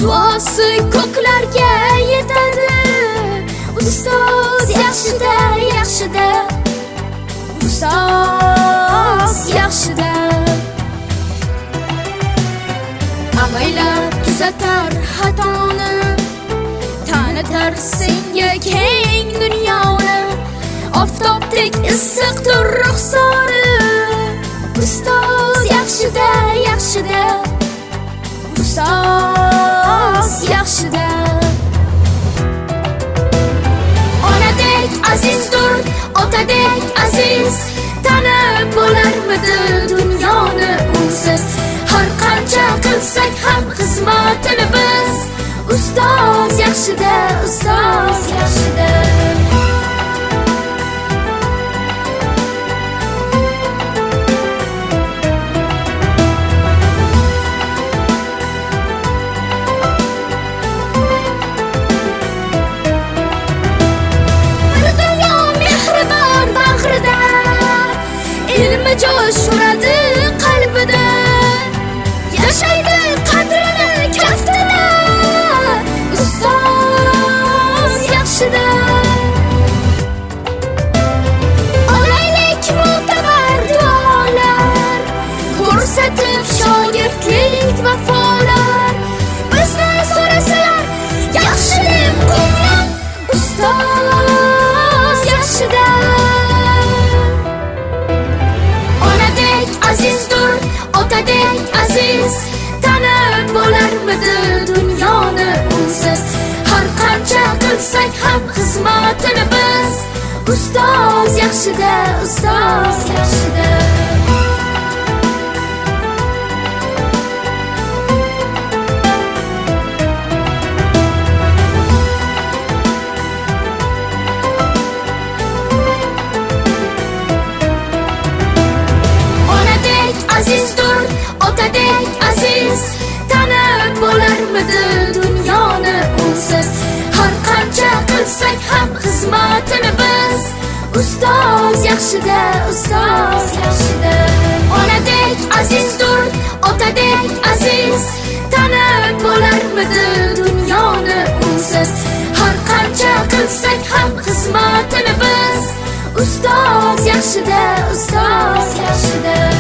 duosi ko'klarga yetadi. Ustoz yaxshida, yaxshida, ustoz yaxshida. Avaylab tuzatar xatoni, tanitar senga keng dunyoni. Oftobdek issiqdir ruxsori. Ustoz yaxshida, yaxshida, ustoz yaxshida. Onadek azizdir, otadek aziz, tanib bo'larmidi dunyoni unsiz. Har qancha qilsak ham xizmatini biz. Ustoz yaxshida, ustoz yaxshida. Josh uradi qalbida, yashaydi qadrini kaftida. Ustoz yaxshida. Olaylik mo'tabar duolar, ko'rsatib shogirdlik vafolar. Bizni so'rasalar yaxshi deb ko'nglim. Ustoz yaxshida. Azizdir, otadek aziz, tanib bo'larmidi dunyoni unsiz. Har qancha qilsak ham xizmatini biz. Ustoz yaxshida, ustoz yaxshida. Azizdir, otadek aziz, tanib bo'larmidi dunyoni unsiz. Har qancha qilsak ham xizmatini biz. Ustoz yaxshida, ustoz yaxshida. Onadek azizdir, otadek aziz, tanib bo'larmidi dunyoni unsiz. Har qancha qilsak ham xizmatini biz. Ustoz yaxshida, ustoz yaxshida.